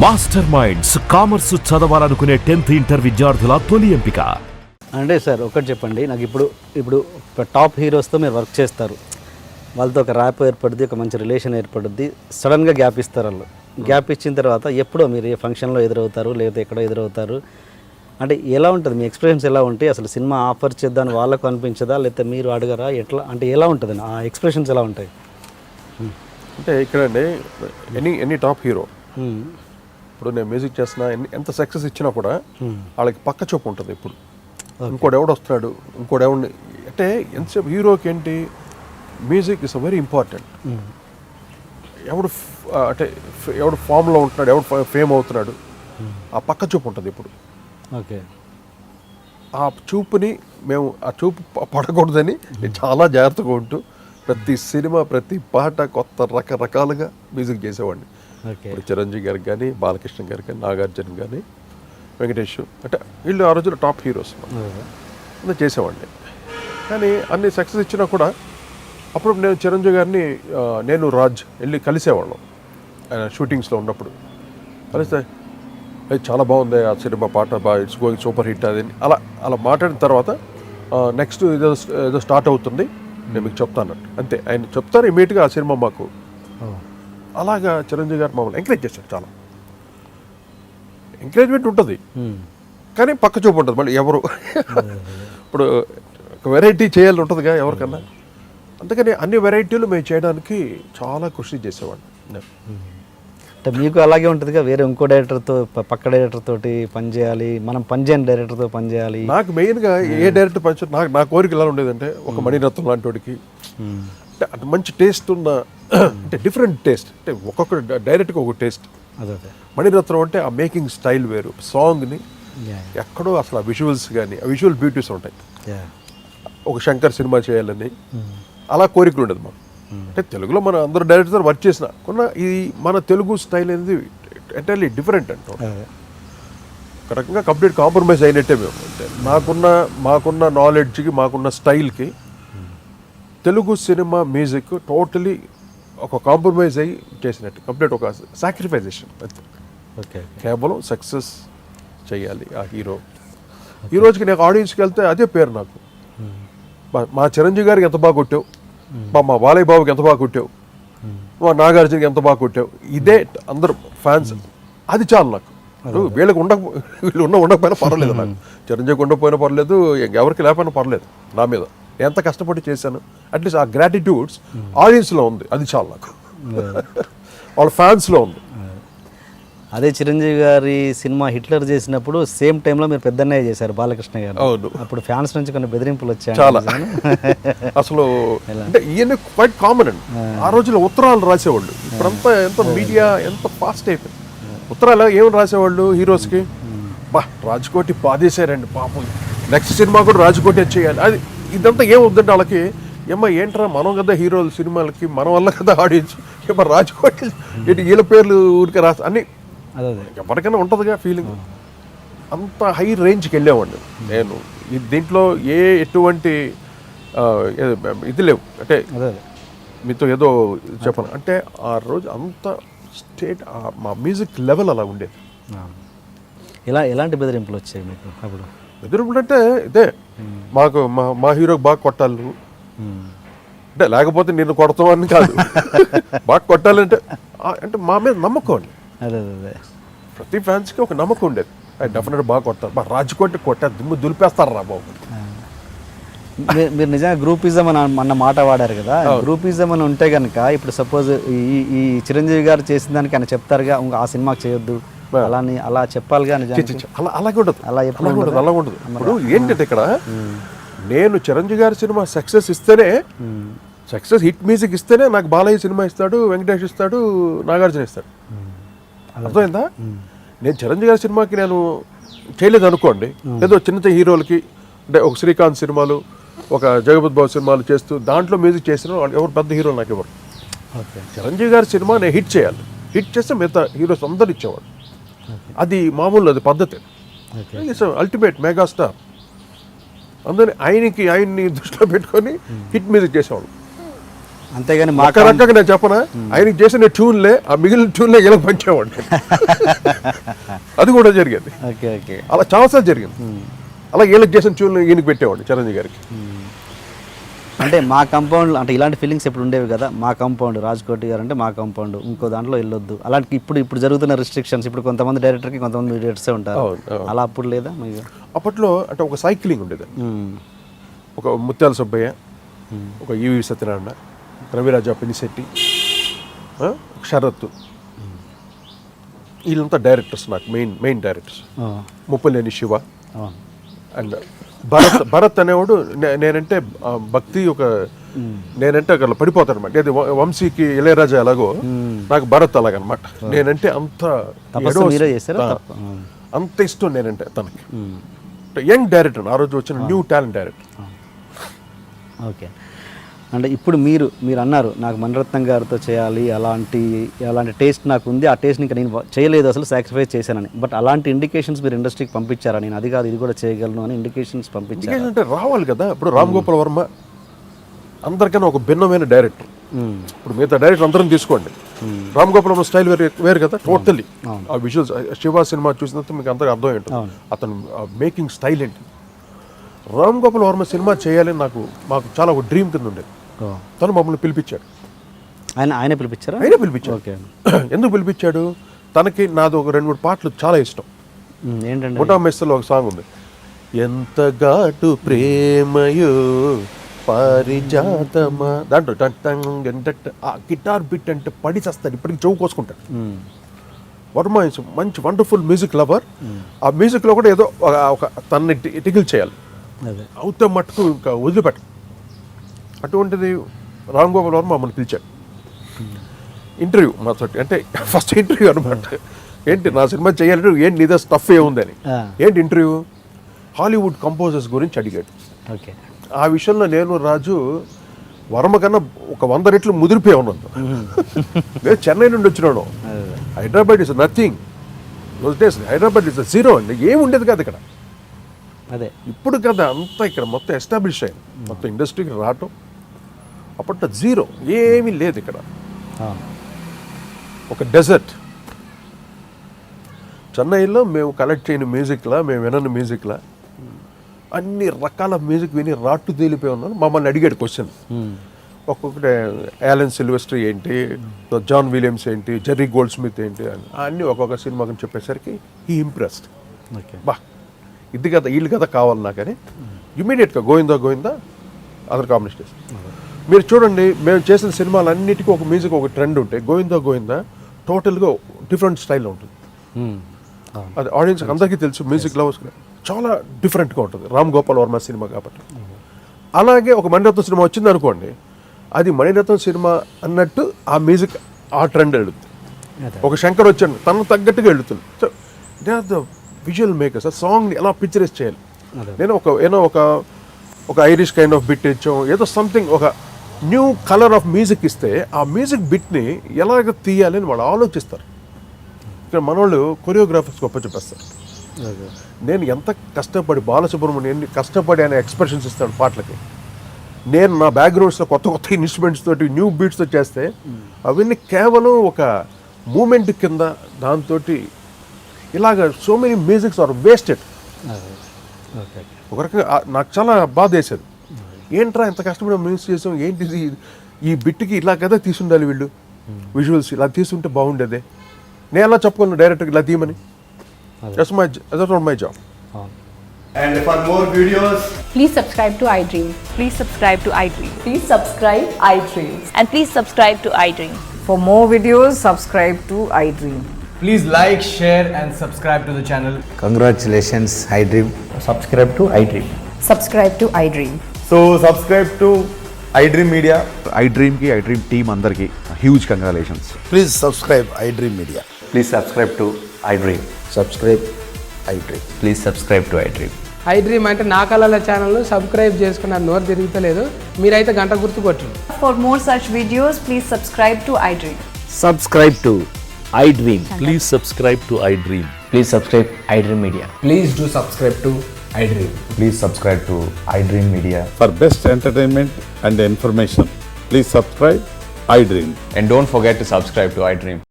Master minds commerce చదవాలనుకునే 10th inter విద్యార్థుల తొలి ఎంపిక. అంటే సార్ ఒకటి చెప్పండి, నాకు ఇప్పుడు టాప్ హీరోస్తో మీరు వర్క్ చేస్తారు, వాళ్ళతో ఒక ర్యాప్ ఏర్పడుద్ది, ఒక మంచి రిలేషన్ ఏర్పడుద్ది, సడన్గా గ్యాప్ ఇస్తారు. వాళ్ళు గ్యాప్ ఇచ్చిన తర్వాత ఎప్పుడో మీరు ఏ ఫంక్షన్లో ఎదురవుతారు, లేకపోతే ఎక్కడో ఎదురవుతారు, అంటే ఎలా ఉంటుంది మీ ఎక్స్పీరియన్స్? ఎలా ఉంటాయి అసలు? సినిమా ఆఫర్ చేద్దామని వాళ్ళకు అనిపించదా, లేకపోతే మీరు అడగరా? ఎట్లా అంటే ఎలా ఉంటుంది ఆ ఎక్స్ప్రెషన్స్ ఎలా ఉంటాయి? అంటే ఇక్కడండి ఎనీ టాప్ హీరో ఇప్పుడు నేను మ్యూజిక్ చేస్తున్నా ఎంత సక్సెస్ ఇచ్చినా కూడా వాళ్ళకి పక్క చూపు ఉంటుంది. ఇప్పుడు ఇంకోటి ఎవడు వస్తున్నాడు, ఇంకోటి ఎవడిని అంటే ఎంతసేపు హీరోకి ఏంటి మ్యూజిక్ ఇస్ వెరీ ఇంపార్టెంట్. ఎవడు అంటే ఎవడు ఫామ్లో ఉంటున్నాడు, ఎవడు ఫేమ్ అవుతున్నాడు, ఆ పక్క చూపు ఉంటుంది. ఇప్పుడు ఓకే, ఆ చూపుని మేము ఆ చూపు పడకూడదని చాలా జాగ్రత్తగా ఉంటూ ప్రతి సినిమా ప్రతి పాట కొత్త రకరకాలుగా మ్యూజిక్ చేసేవాడిని. ఇప్పుడు చిరంజీవి గారికి కానీ, బాలకృష్ణ గారికి కానీ, నాగార్జున కానీ, వెంకటేష్, అంటే వీళ్ళు ఆ రోజుల్లో టాప్ హీరోస్ అలా చేసేవాడిని. కానీ అన్ని సక్సెస్ ఇచ్చినా కూడా అప్పుడు నేను చిరంజీవి గారిని నేను రాజ్ వెళ్ళి కలిసేవాళ్ళం ఆయన షూటింగ్స్లో ఉన్నప్పుడు. కలిస్తే అది చాలా బాగుంది ఆ సినిమా, పాట బాగా ఇట్స్ గోయింగ్ సూపర్ హిట్ అది అలా మాట్లాడిన తర్వాత నెక్స్ట్ ఏదో స్టార్ట్ అవుతుంది, నేను మీకు చెప్తాను అంతే. ఆయన చెప్తారు ఇమీడియట్గా ఆ సినిమా మాకు. అలాగా చిరంజీవి గారు మమ్మల్ని ఎంకరేజ్ చేశారు. చాలా ఎంకరేజ్మెంట్ ఉంటుంది, కానీ పక్క చూపు ఉంటుంది. మళ్ళీ ఎవరు ఇప్పుడు ఒక వెరైటీ చేయాలని ఉంటుందిగా ఎవరికన్నా, అందుకని అన్ని వెరైటీలు మేము చేయడానికి చాలా కృషి చేసేవాడిని. అంటే మీకు అలాగే ఉంటుందిగా, వేరే ఇంకో డైరెక్టర్తో పక్క డైరెక్టర్ తోటి పనిచేయాలి, మనం పనిచేయని డైరెక్టర్తో పనిచేయాలి. నాకు మెయిన్గా ఏ డైరెక్టర్ పనిచేయాలి నా కోరిక ఎలా ఉండేది అంటే ఒక మణిరత్నం లాంటి వాడికి అంటే అటు మంచి టేస్ట్ ఉన్న, అంటే డిఫరెంట్ టేస్ట్, అంటే ఒక్కొక్క డైరెక్ట్గా ఒక టేస్ట్. అదే మణిరత్నం అంటే ఆ మేకింగ్ స్టైల్ వేరు, సాంగ్ని ఎక్కడో అసలు ఆ విజువల్స్ కానీ ఆ విజువల్ బ్యూటీస్ ఉంటాయి. ఒక శంకర్ సినిమా చేయాలని అలా కోరికలు ఉండదు మాకు. అంటే తెలుగులో మన అందరూ డైరెక్టర్ వర్క్ చేసిన కొన్న ఇది మన తెలుగు స్టైల్ అనేది ఎంటైర్లీ డిఫరెంట్ అంటాం. ఒక రకంగా కంప్లీట్ కాంప్రమైజ్ అయినట్టే మేము. అంటే మాకున్న నాలెడ్జ్కి, మాకున్న స్టైల్కి తెలుగు సినిమా మ్యూజిక్ టోటలీ ఒక కాంప్రమైజ్ అయ్యి చేసినట్టు, కంప్లీట్ ఒక సాక్రిఫైజేషన్. ఓకే, కేవలం సక్సెస్ చేయాలి ఆ హీరో. ఈ రోజుకి నాకు ఆడియన్స్కి వెళ్తే అదే పేరు నాకు. మా చిరంజీవి గారికి ఎంత బాగా కొట్టావు, మా బాలయ్య బాబుకి ఎంత బాగా కొట్టావు, మా నాగార్జునకి ఎంత బాగా కొట్టావు, ఇదే అందరూ ఫ్యాన్స్. అది చాలు నాకు. వీళ్ళు ఉండకపోయినా పర్వాలేదు, నాకు చిరంజీవికి ఉండకపోయినా పర్లేదు, ఎవరికి లేకపోయినా పర్లేదు, నా మీద ఎంత కష్టపడి చేశాను అట్లీస్ట్ ఆ గ్రాటిట్యూడ్స్ ఆడియన్స్లో ఉంది, అది చాలు నాకు. వాళ్ళ ఫ్యాన్స్లో ఉంది. అదే చిరంజీవి గారి సినిమా హిట్లర్ చేసినప్పుడు సేమ్ టైంలో మీరు పెద్దన్నయ్య చేశారు బాలకృష్ణ గారు. అవును, అప్పుడు ఫ్యాన్స్ నుంచి కొన్ని బెదిరింపులు వచ్చాయి చాలా. అసలు అంటే ఈయన క్వైట్ కామన్ అండి. ఆ రోజుల్లో ఉత్తరాలు రాసేవాళ్ళు. ఇప్పుడంతా ఎంత మీడియా ఎంత ఫాస్ట్ అయిపోయింది. ఉత్తరాలు ఏమని రాసేవాళ్ళు హీరోస్కి, రాజ్కోటి బాధేశారండి పాపం, నెక్స్ట్ సినిమా కూడా రాజ్కోటి చేయాలి. అది ఇదంతా ఏమవుతుందంటే వాళ్ళకి, ఏంట్రా మనం కదా హీరోలు సినిమాలకి, మన వల్ల కదా ఆడియన్స్, రాజ్కోటి వీళ్ళ పేర్లు ఊరికే రాసి అన్ని ఎవరికైనా ఉంటుందిగా ఫీలింగ్. అంత హై రేంజ్కి వెళ్ళేవాడిని నేను. దీంట్లో ఎటువంటి ఇది లేవు. అంటే మీతో ఏదో చెప్పను అంటే ఆ రోజు అంత స్టేట్ మా మ్యూజిక్ లెవెల్ అలా ఉండేది. ఎలాంటి బెదిరింపులు వచ్చాయి మీకు అప్పుడు? బెదిరింపులు అంటే ఇదే, మాకు మా హీరోకి బాగా కొట్టాలి నువ్వు, అంటే లేకపోతే నిన్ను కొడతామని కాదు, బాగా కొట్టాలంటే అంటే మా మీద నమ్మకం అండి. అదే ప్రతి ఫ్యాన్స్కి ఒక నమ్మకం ఉండేది, డెఫినెట్ బాగా కొడతారు, రాజ్కోటి కొట్టారు, దుమ్ము దులిపేస్తారు రా బాబు. మీరు నిజంగా గ్రూపిజం అని అన్న మాట వాడారు కదా, గ్రూపిజం అని ఉంటే కనుక ఇప్పుడు సపోజ్ ఈ చిరంజీవి గారు చేసిన దానికి ఆయన చెప్తారుగా ఆ సినిమాకి చేయొద్దు అలా చెప్పాలిగా. అలాగే ఉండదు, అలా ఉండదు. ఇప్పుడు ఏంటంటే ఇక్కడ నేను చిరంజీవి గారి సినిమా సక్సెస్ ఇస్తేనే, సక్సెస్ హిట్ మ్యూజిక్ ఇస్తేనే నాకు బాలయ్య సినిమా ఇస్తాడు, వెంకటేష్ ఇస్తాడు, నాగార్జున ఇస్తాడు. అర్థమైందా? నేను చిరంజీవి గారి సినిమాకి నేను చేయలేదు అనుకోండి, ఏదో చిన్న హీరోలకి అంటే ఒక శ్రీకాంత్ సినిమాలు, ఒక జగపతి బాబు సినిమాలు చేస్తూ దాంట్లో మ్యూజిక్ చేసిన వాళ్ళు ఎవరు పెద్ద హీరోలు నాకు ఎవరు. చిరంజీవి గారి సినిమా నేను హిట్ చేయాలి, హిట్ చేస్తే మిగతా హీరోస్ అందరు ఇచ్చేవాడు. అది మామూలు, అది పద్ధతి. Ultimate megastar. అందుకని ఆయన్ని దృష్టిలో పెట్టుకొని హిట్ మ్యూజిక్ చేసేవాళ్ళు. అంతేగాని మా ఒక రకంగా నేను చెప్పనా, ఆయనకి చేసిన ట్యూన్లే ఆ మిగిలిన ట్యూన్లే ఇలా పంచేవాడిని. అది కూడా జరిగేది. Okay okay. అలా చాలాసార్లు జరిగింది. అలా వీళ్ళకి చేసిన ట్యూన్లు ఈయనకి పెట్టేవాడిని, చిరంజీవి గారికి. అంటే మా కాంపౌండ్ అంటే ఇలాంటి ఫీలింగ్స్ ఎప్పుడు ఉండేవి కదా, మా కాంపౌండ్ రాజ్కోటి గారు అంటే మా కాంపౌండ్, ఇంకో దాంట్లో వెళ్ళొద్దు అలాంటి. ఇప్పుడు జరుగుతున్న రిస్ట్రిక్షన్స్, ఇప్పుడు కొంతమంది డైరెక్టర్కి కొంతమంది డైరెక్టర్సే ఉంటారు, అలా అప్పుడు లేదా మీకు? అప్పట్లో అంటే ఒక సైక్లింగ్ ఉండేది. ఒక ముత్యాల సుబ్బయ్య, ఒక ఈవి సత్యనారాయణ, రవిరాజా పినిశెట్టి, శరత్, వీళ్ళంతా డైరెక్టర్స్ నాకు main directors. Muppalaneni Siva and Bharath అనేవాడు. నేనంటే భక్తి ఒక నేనంటే అక్కడ పడిపోతాను అనమాట. అది వంశీకి ఇళయరాజా ఎలాగో నాకు భరత్ అలాగనమాట. నేనంటే అంత ఇష్టం నేనంటే తనకి. యంగ్ డైరెక్టర్, ఆ రోజు వచ్చిన న్యూ టాలెంట్ డైరెక్టర్. ఓకే. అంటే ఇప్పుడు మీరు అన్నారు నాకు మణిరత్నం గారితో చేయాలి, అలాంటి టేస్ట్ నాకు ఉంది, ఆ టేస్ట్ ఇంకా నేను చేయలేదు అసలు, సాక్రిఫైస్ చేశానని. బట్ అలాంటి ఇండికేషన్స్ మీరు ఇండస్ట్రీకి పంపించారా, నేను అది కాదు ఇది కూడా చేయగలను అని ఇండికేషన్స్ పంపించారు? అంటే రావాలి కదా. ఇప్పుడు రామ్ గోపాల్ వర్మ అందరికన్నా ఒక భిన్నమైన డైరెక్టర్. ఇప్పుడు మిగతా డైరెక్టర్ అందరం తీసుకోండి, రామ్ గోపాల్ వర్మ స్టైల్ వేరు కదా టోటల్లీ. ఆ విజువల్స్ శివ సినిమా చూసినంత మీకు అందరికీ అర్థం ఏంటో అతను మేకింగ్ స్టైల్ ఏంటి. రామ్ గోపాల్ వర్మ సినిమా చేయాలని మాకు చాలా ఒక డ్రీమ్ కింద ఉండేది. తను మమ్మల్ని పిలిపించాడు. ఆయన పిలిపించారు. ఓకే. ఎందుకు పిలిపించాడు? తనకి నాది ఒక 2-3 పాటలు చాలా ఇష్టం. ఏంటంటే ముఠా మెస్సలో ఒక సాంగ్ ఉంది, ఎంత ఘాటు ప్రేమయో పారిజాతమా, దాంట్లో ఆ గిటార్ బిట్ అంటే పడి చేస్తాడు, ఇప్పటికి చెవు కోసుకుంటాడు. వర్మ ఇస్ మంచి వండర్ఫుల్ మ్యూజిక్ లవర్. ఆ మ్యూజిక్లో కూడా ఏదో ఒక తనని టికిల్ చేయాలి, అవుతే మట్టుకు ఇంకా వదిలిపెట్ట. అటువంటిది రామ్ గోపాల్ వర్మ మమ్మల్ని పిలిచాడు. ఇంటర్వ్యూ మాతోటి, అంటే ఫస్ట్ ఇంటర్వ్యూ అనమాట. ఏంటి నా సినిమా చేయాలంటే ఏంటి నీదే స్టఫ్ ఏముందని. ఏంటి ఇంటర్వ్యూ? హాలీవుడ్ కంపోజర్స్ గురించి అడిగాడు. ఓకే. ఆ విషయంలో నేను రాజు వర్మ కన్నా ఒక 100 రెట్లు ముదిరిపోయి ఉన్నాను. నేను చెన్నై నుండి వచ్చినాను. Hyderabad is nothing. Hyderabad is zero అండి, ఏమి ఉండేది కాదు ఇక్కడ. అదే ఇప్పుడు కదా అంతా ఇక్కడ మొత్తం ఎస్టాబ్లిష్ అయింది, మొత్తం ఇండస్ట్రీకి రావటం. అప్పట్లో జీరో, ఏమీ లేదు ఇక్కడ, ఒక డెజర్ట్. చెన్నైలో మేము కలెక్ట్ చేయని మ్యూజిక్లా, మేము వినని మ్యూజిక్లా అన్ని రకాల మ్యూజిక్ విని రాట్టు తేలిపోయి ఉన్నాను. మమ్మల్ని అడిగాడు క్వశ్చన్. ఒక్కొక్కటి యాలన్ సిల్వెస్టర్ ఏంటి, జాన్ విలియమ్స్ ఏంటి, జెర్రీ గోల్డ్ స్మిత్ ఏంటి అని అన్నీ ఒక్కొక్క సినిమా గురించి చెప్పేసరికి ఈ ఇంప్రెస్డ్. బా ఇది కదా వీళ్ళు కదా కావాలి నాకని ఇమీడియట్గా గోవిందా అదర్ కాంబినేషన్. మీరు చూడండి, మేము చేసిన సినిమాలన్నిటికీ ఒక మ్యూజిక్ ఒక ట్రెండ్ ఉంటాయి. గోవిందా టోటల్గా డిఫరెంట్ స్టైల్లో ఉంటుంది. అది ఆడియన్స్ అందరికీ తెలుసు, మ్యూజిక్ లవర్స్ చాలా డిఫరెంట్గా ఉంటుంది రామ్ గోపాల్ వర్మ సినిమా కాబట్టి. అలాగే ఒక మణిరత్నం సినిమా వచ్చింది అనుకోండి, అది మణిరత్నం సినిమా అన్నట్టు ఆ మ్యూజిక్ ఆ ట్రెండ్ వెళుతుంది. ఒక శంకర్ వచ్చాడు తనకు తగ్గట్టుగా వెళుతుంది. So they are the visual makers. ఆ సాంగ్ని ఎలా పిక్చరైజ్ చేయాలి. నేను ఒక ఐరిష్ కైండ్ ఆఫ్ బిట్ ఇచ్చాం, ఏదో సంథింగ్ ఒక న్యూ కలర్ ఆఫ్ మ్యూజిక్ ఇస్తే ఆ మ్యూజిక్ బిట్ని ఎలాగ తీయాలి అని వాళ్ళు ఆలోచిస్తారు. ఇక్కడ మనోళ్ళు కొరియోగ్రాఫర్స్ గొప్ప చెప్పేస్తారు. నేను ఎంత కష్టపడి బాలసుబ్రహ్మణ్యం ఎన్ని కష్టపడి ఆయన ఎక్స్ప్రెషన్స్ ఇస్తాడు పాటలకి. నేను నా బ్యాక్గ్రౌండ్స్లో కొత్త ఇన్స్ట్రుమెంట్స్ తోటి న్యూ బీట్స్తో చేస్తే అవన్నీ కేవలం ఒక మూమెంట్ కింద దాంతో ఇలాగ so many musics are wasted. ఒక రకంగా నాకు చాలా బాధ వేసేది. ఏంట్రా ఎంత కష్టపడి మ్యూజిక్ చేసాం, ఏంటిది ఈ బిట్కి ఇలా కదా తీసుండాలి, వీళ్ళు విజువల్స్ ఇలా తీసుంటే బాగుండేదే. నేను ఎలా చెప్పుకోను డైరెక్ట్గా ఇలా తీయమని. That's not my job. And for more videos, please subscribe to iDream. Please subscribe to iDream. Please subscribe iDream. And please subscribe to iDream. For more videos, subscribe to iDream. please like, share and subscribe to the channel. Congratulations, iDream. Subscribe to iDream. Subscribe to iDream. So subscribe to iDream Media. iDream ki iDream team andarki huge congratulations. Please subscribe iDream Media. Please subscribe to iDream. Subscribe iDream. Please subscribe to iDream. iDream అంటే నా కళల channel subscribe చేసుకున్నారు, నోరు తిరుగుతలేదు, మీరైతే గంట గుర్తు కొట్టండి. For more such videos, please subscribe to iDream. Subscribe to iDream. Please subscribe to iDream. Please subscribe iDream Media. Please do subscribe to iDream. Please subscribe to iDream Media. For best entertainment and information, please subscribe iDream. And don't forget to subscribe to iDream.